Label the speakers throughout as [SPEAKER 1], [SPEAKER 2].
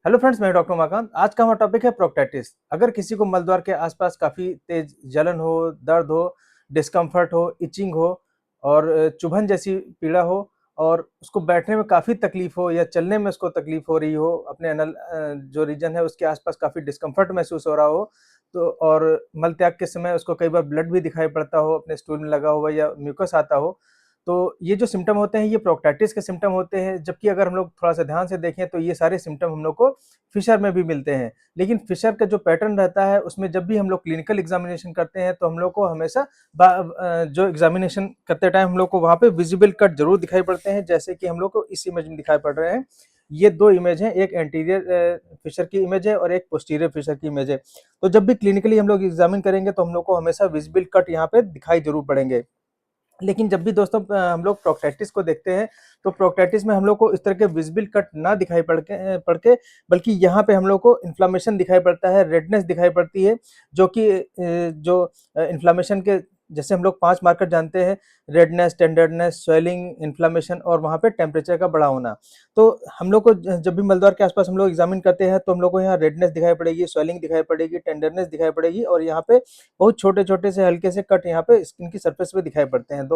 [SPEAKER 1] Hello friends, मैं doctor Umakant. आज का हमारा टॉपिक है प्रोक्टेटिस। अगर किसी को मलद्वार के आसपास काफ़ी तेज जलन हो, दर्द हो, डिस्कम्फर्ट हो, इचिंग हो और चुभन जैसी पीड़ा हो और उसको बैठने में काफ़ी तकलीफ हो या चलने में उसको तकलीफ हो रही हो, अपने अनल जो रीजन है उसके आसपास काफ़ी डिस्कम्फर्ट महसूस हो रहा हो, तो और मल त्याग के समय उसको कई बार ब्लड भी दिखाई पड़ता हो, अपने स्टूल में लगा हुआ या म्यूकस आता हो, तो ये जो सिम्पटम होते हैं ये प्रोक्टेटिस के सिम्पटम होते हैं। जबकि अगर हम लोग थोड़ा-सा ध्यान से देखें तो ये सारे सिम्पटम हम लोग को फिशर में भी मिलते हैं। लेकिन फिशर का जो पैटर्न रहता है उसमें जब भी हम लोग क्लिनिकल एग्ज़ामिनेशन करते हैं तो हम लोग को हमेशा जो एग्ज़ामिनेशन करते टाइम हम लोग को वहाँ पे विज़िबल कट ज़रूर दिखाई पड़ते हैं, जैसे कि हम लोग को इस इमेज में दिखाई पड़ रहे हैं। ये 2 इमेज हैं, एक एंटीरियर फिशर की इमेज है और एक पोस्टीरियर फिशर की इमेज है। तो जब भी क्लिनिकली हम लोग एग्ज़ामिन करेंगे तो हम लोग को हमेशा विज़िबल कट यहाँ पे दिखाई ज़रूर पड़ेंगे। लेकिन जब भी दोस्तों हम लोग प्रोक्टेटिस को देखते हैं, तो प्रोक्टेटिस में हम लोग को इस तरह के विज़िबल कट ना दिखाई पड़ के बल्कि यहाँ पे हम लोग को इन्फ्लेमेशन दिखाई पड़ता है, रेडनेस दिखाई पड़ती है, जो कि इन्फ्लेमेशन के जैसे हम लोग 5 मार्कर जानते हैं, रेडनेस, टेंडरनेस, स्वेलिंग, इन्फ्लेमेशन और वहाँ पे टेम्परेचर का बढ़ा होना। तो हम लोग को जब भी मलद्वार के आसपास हम लोग एग्ज़ामिन करते हैं, तो हम लोग को यहाँ रेडनेस दिखाई पड़ेगी, स्वेलिंग दिखाई पड़ेगी, टेंडरनेस दिखाई पड़ेगी और यहाँ पे बहुत छोटे-छोटे से हल्के से कट यहाँ पे स्किन की सरफेस पे दिखाई पड़ते हैं।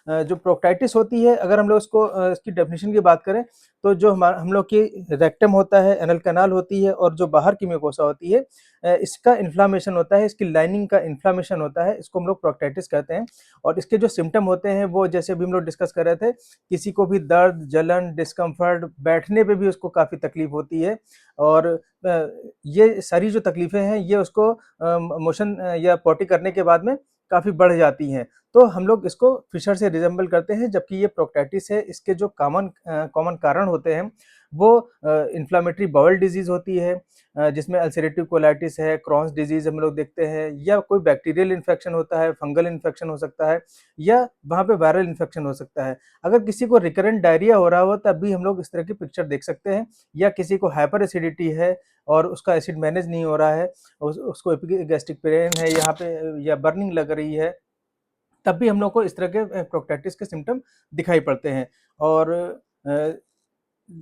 [SPEAKER 1] जो प्रोक्टाइटिस होती है, अगर हम लोग इसको इसकी डेफिनेशन की बात करें, तो जो हम लोग की रेक्टम होता है, एनल कैनाल होती है और जो बाहर की म्यूकोसा होती है, इसका इन्फ्लेमेशन होता है, इसकी लाइनिंग का इन्फ्लेमेशन होता है, इसको हम लोग प्रोक्टाइटिस कहते हैं। और इसके जो सिम्पटम होते हैं वो जैसे अभी हम लोग डिस्कस कर रहे थे, किसी को भी दर्द, जलन, डिस्कम्फर्ट, बैठने पे भी उसको काफ़ी तकलीफ होती है और ये सारी जो तकलीफ़ें हैं ये उसको मोशन या पॉटी करने के बाद में काफ़ी बढ़ जाती हैं। तो हम लोग इसको फिशर से रिज़ेम्बल करते हैं, जबकि ये प्रोक्टेटिस है। इसके जो कॉमन कारण होते हैं वो इन्फ्लेमेटरी बाउल डिज़ीज़ होती है, जिसमें अल्सरेटिव कोलाइटिस है, क्रॉन्स डिज़ीज़ हम लोग देखते हैं, या कोई बैक्टीरियल इन्फेक्शन होता है, फंगल इन्फेक्शन हो सकता है या वहाँ पे वायरल इन्फेक्शन हो सकता है। अगर किसी को रिकरेंट डायरिया हो रहा हो तब भी हम लोग इस तरह की पिक्चर देख सकते हैं, या किसी को हाइपर एसिडिटी है और उसका एसिड मैनेज नहीं हो रहा है, उसको एपिगैस्ट्रिक पेन है यहाँ पे या बर्निंग लग रही है, तब भी हम लोग को इस तरह के प्रोक्टेटिस के सिम्पटम दिखाई पड़ते हैं। और अ,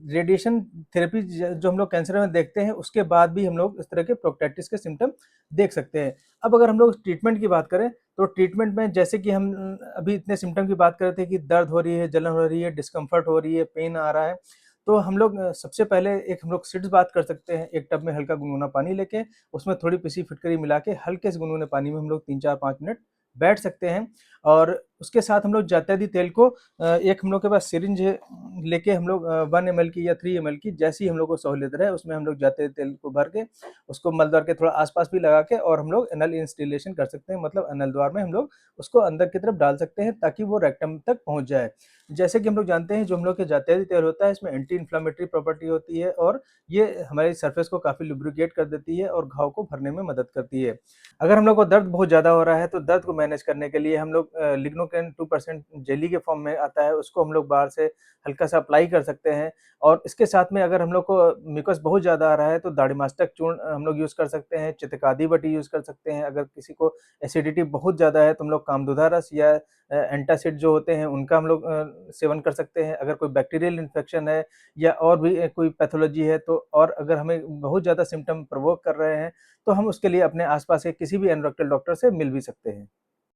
[SPEAKER 1] रेडिएशन थेरेपी जो हम लोग कैंसर में देखते हैं उसके बाद भी हम लोग इस तरह के प्रोक्टेटिस के सिम्पटम देख सकते हैं। अब अगर हम लोग ट्रीटमेंट की बात करें, तो ट्रीटमेंट में जैसे कि हम अभी इतने सिम्पटम की बात कर रहे थे कि दर्द हो रही है, जलन हो रही है, डिस्कम्फर्ट हो रही है, पेन आ रहा है, तो हम लोग सबसे पहले एक हम लोग सिट्स बात कर सकते हैं। एक टब में हल्का गुनगुना पानी लेके उसमें थोड़ी पिसी फिटकरी मिला के हल्के से गुनगुने पानी में हम लोग 3-4-5 मिनट बैठ सकते हैं। और उसके साथ हम लोग जात्यदी तेल को एक हम लोग के पास सिरिंज लेके हम लोग 1 ml की या 3 ml की, जैसी हम लोग को सहूलियत रहे उसमें हम लोग जात्यदी तेल को भर के उसको मल द्वार के थोड़ा आस-पास भी लगा के और हम लोग एनल इंस्टिलेशन कर सकते हैं। मतलब अनल द्वार में हम लोग उसको अंदर की तरफ डाल सकते हैं ताकि वो रेक्टम तक पहुँच जाए। जैसे कि हम लोग जानते हैं जो हम लोग के जात्यदी तेल होता है इसमें एंटी इन्फ्लेमेटरी प्रॉपर्टी होती है और ये हमारी सरफेस को काफ़ी लुब्रिकेट कर देती है और घाव को भरने में मदद करती है। अगर हम लोग को दर्द बहुत ज़्यादा हो रहा है तो दर्द को मैनेज करने के लिए हम लोग लिग्नोकेन 2% जेली के फॉर्म में आता है, उसको हम लोग बाहर से हल्का सा अप्लाई कर सकते हैं। और इसके साथ में अगर हम लोग को म्यूकस बहुत ज़्यादा आ रहा है तो दाढ़ीमास्टक चूर्ण हम लोग यूज़ कर सकते हैं, चितकादी बटी यूज़ कर सकते हैं। अगर किसी को एसिडिटी बहुत ज़्यादा है तो हम लोग कामदुधा रस या एंटासिड जो होते हैं उनका हम लोग सेवन कर सकते हैं। अगर कोई बैक्टीरियल इन्फेक्शन है या और भी कोई पैथोलॉजी है, तो और अगर हमें बहुत ज़्यादा सिम्पटम प्रोवोक कर रहे हैं तो हम उसके लिए अपने आस-पास के किसी भी एनरोक्टल डॉक्टर से मिल भी सकते हैं।